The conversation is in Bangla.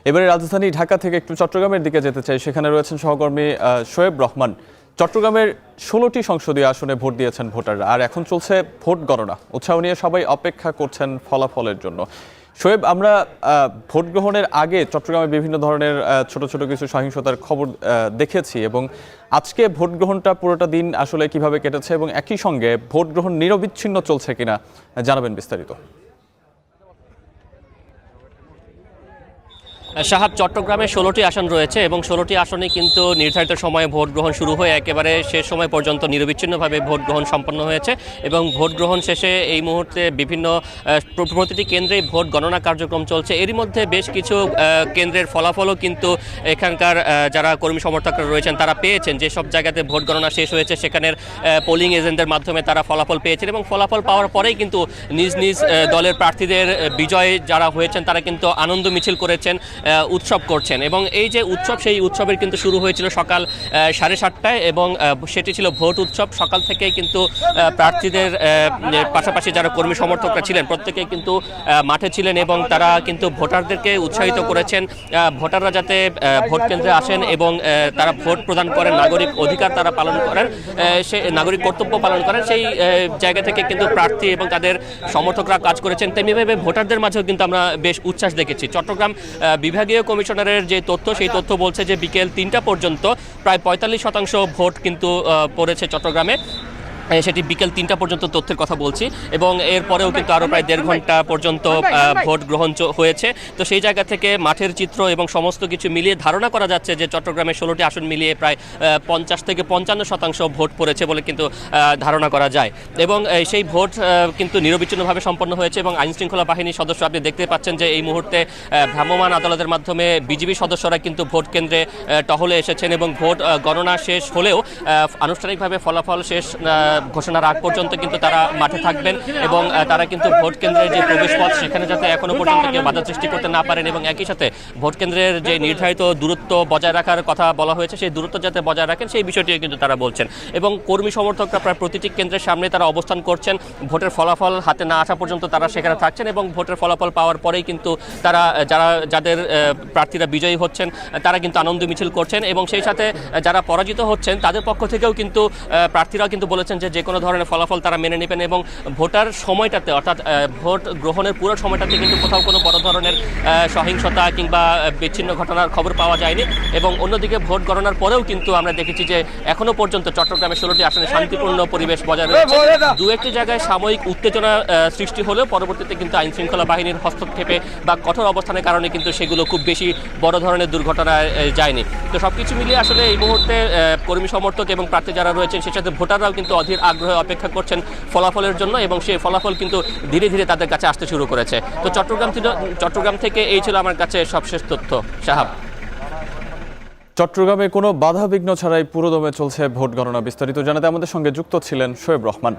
এবারে রাজধানী ঢাকা থেকে একটু চট্টগ্রামের দিকে যেতে চাই। সেখানে রয়েছেন সহকর্মী শোয়েব রহমান। চট্টগ্রামের 16টি সংসদীয় আসনে ভোট দিয়েছেন ভোটাররা, আর এখন চলছে ভোট গণনা। উৎসাহ নিয়ে সবাই অপেক্ষা করছেন ফলাফলের জন্য। শোয়েব, আমরা ভোট গ্রহণের আগে চট্টগ্রামে বিভিন্ন ধরনের ছোট ছোট কিছু সহিংসতার খবর দেখেছি, এবং আজকে ভোট গ্রহণটা পুরোটা দিন আসলে কিভাবে কেটেছে এবং একই সঙ্গে ভোট গ্রহণ নিরবিচ্ছিন্ন চলছে কিনা জানাবেন বিস্তারিত। সাহাব, চট্টগ্রামে 16টি আসন রয়েছে এবং 16টি আসনে কিন্তু নির্ধারিত সময়ে ভোট গ্রহণ শুরু হয়ে একেবারে শেষ সময় পর্যন্ত নিরবিচ্ছিন্নভাবে ভোট গ্রহণ সম্পন্ন হয়েছে এবং ভোট গ্রহণ শেষে এই মুহূর্তে বিভিন্ন প্রতিটি কেন্দ্রে ভোট গণনা কার্যক্রম চলছে। এরই মধ্যে বেশ কিছু কেন্দ্রের ফলাফলও কিন্তু এখানকার যারা কর্মী সমর্থকরা রয়েছেন তারা পেয়েছেন। যেসব জায়গাতে ভোট গণনা শেষ হয়েছে সেখানের পোলিং এজেন্টদের মাধ্যমে তারা ফলাফল পেয়েছেন এবং ফলাফল পাওয়ার পরেই কিন্তু নিজ নিজ দলের প্রার্থীদের বিজয় যারা হয়েছেন তারা কিন্তু আনন্দ মিছিল করেছেন, উৎসব করছেন। এবং এই যে উৎসব, সেই উৎসবের কিন্তু শুরু হয়েছিল সকাল 7:30টায় এবং সেটি ছিল ভোট উৎসব। সকাল থেকেই কিন্তু প্রার্থীদের পাশাপাশি যারা কর্মী সমর্থকরা ছিলেন প্রত্যেকেই কিন্তু মাঠে ছিলেন এবং তারা কিন্তু ভোটারদেরকে উৎসাহিত করেছেন ভোটাররা যাতে ভোট কেন্দ্রে আসেন এবং তারা ভোট প্রদান করেন, নাগরিক অধিকার তারা পালন করেন, সে নাগরিক কর্তব্য পালন করেন। সেই জায়গা থেকে কিন্তু প্রার্থী এবং তাদের সমর্থকরা কাজ করেছেন। তেমনিভাবে ভোটারদের মাঝেও কিন্তু আমরা বেশ উচ্ছ্বাস দেখেছি। চট্টগ্রাম বিভাগীয় কমিশনারের যে তথ্য, সেই তথ্য বলছে যে বিকেল 3টা পর্যন্ত প্রায় 45% ভোট কিন্তু পড়েছে চট্টগ্রামে। সেটি বিকেল 3টা পর্যন্ত তথ্যের কথা বলছি এবং এরপরেও কিন্তু আরও প্রায় 1.5 ঘন্টা পর্যন্ত ভোট গ্রহণ হয়েছে। তো সেই জায়গা থেকে মাঠের চিত্র এবং সমস্ত কিছু মিলিয়ে ধারণা করা যাচ্ছে যে চট্টগ্রামের 16টি আসন মিলিয়ে প্রায় 50 থেকে 55% ভোট পড়েছে বলে কিন্তু ধারণা করা যায়। এবং সেই ভোট কিন্তু নিরবিচ্ছিন্নভাবে সম্পন্ন হয়েছে এবং আইনশৃঙ্খলা বাহিনীর সদস্য, আপনি দেখতে পাচ্ছেন যে এই মুহূর্তে ভ্রাম্যমাণ আদালতের মাধ্যমে বিজিবি সদস্যরা কিন্তু ভোট কেন্দ্রে টহলে এসেছেন এবং ভোট গণনা শেষ হলেও আনুষ্ঠানিকভাবে ফলাফল শেষ ঘোষণার আগ পর্যন্ত কিন্তু তারা মাঠে থাকবেন এবং তারা কিন্তু ভোট কেন্দ্রের যে প্রবেশ পথ সেখানে যাতে এখনো পর্যন্ত কেউ বাধা সৃষ্টি করতে না পারেন এবং একই সাথে ভোট কেন্দ্রের যে নির্ধারিত দূরত্ব বজায় রাখার কথা বলা হয়েছে সেই দূরত্ব যাতে বজায় রাখেন সেই বিষয়টিও কিন্তু তারা বলছেন। এবং কর্মী সমর্থকরা প্রায় প্রতিটি কেন্দ্রের সামনে তারা অবস্থান করছেন। ভোটের ফলাফল হাতে না আসা পর্যন্ত তারা সেখানে থাকছেন এবং ভোটের ফলাফল পাওয়ার পরেই কিন্তু তারা যাদের প্রার্থীরা বিজয়ী হচ্ছেন তারা কিন্তু আনন্দ মিছিল করছেন এবং সেই সাথে যারা পরাজিত হচ্ছেন তাদের পক্ষ থেকেও কিন্তু প্রার্থীরাও কিন্তু বলেছেন যে কোনো ধরনের ফলাফল তারা মেনে নেবেন এবং ভোটার সময়টাতে অর্থাৎ ভোট গ্রহণের পুরো সময়টাতে কিন্তু কোথাও কোনো বড় ধরনের সহিংসতা কিংবা বিচ্ছিন্ন ঘটনার খবর পাওয়া যায়নি। এবং অন্যদিকে ভোট গণনার পরেও কিন্তু আমরা দেখেছি যে এখনো পর্যন্ত চট্টগ্রামের 16টি আসনে শান্তিপূর্ণ পরিবেশ বজায় রয়েছে। দু একটি জায়গায় সাময়িক উত্তেজনা সৃষ্টি হলেও পরবর্তীতে কিন্তু আইনশৃঙ্খলা বাহিনীর হস্তক্ষেপে বা কঠোর অবস্থানের কারণে কিন্তু সেগুলো খুব বেশি বড় ধরনের দুর্ঘটনায় যায়নি। তো সবকিছু মিলিয়ে আসলে এই মুহূর্তে কর্মী সমর্থক এবং প্রার্থী যারা রয়েছেন সেই সাথে ভোটাররাও কিন্তু অধীর আগ্রহে অপেক্ষা করছেন ফলাফলের জন্য এবং সেই ফলাফল কিন্তু ধীরে ধীরে তাদের কাছে আসতে শুরু করেছে। তো চট্টগ্রাম থেকে এই ছিল আমার কাছে সবশেষ তথ্য। সাহাব, চট্টগ্রামে কোনো বাধা বিঘ্ন ছাড়াই পুরোদমে চলছে ভোট গণনা। বিস্তারিত জানাতে আমাদের সঙ্গে যুক্ত ছিলেন শোয়েব রহমান।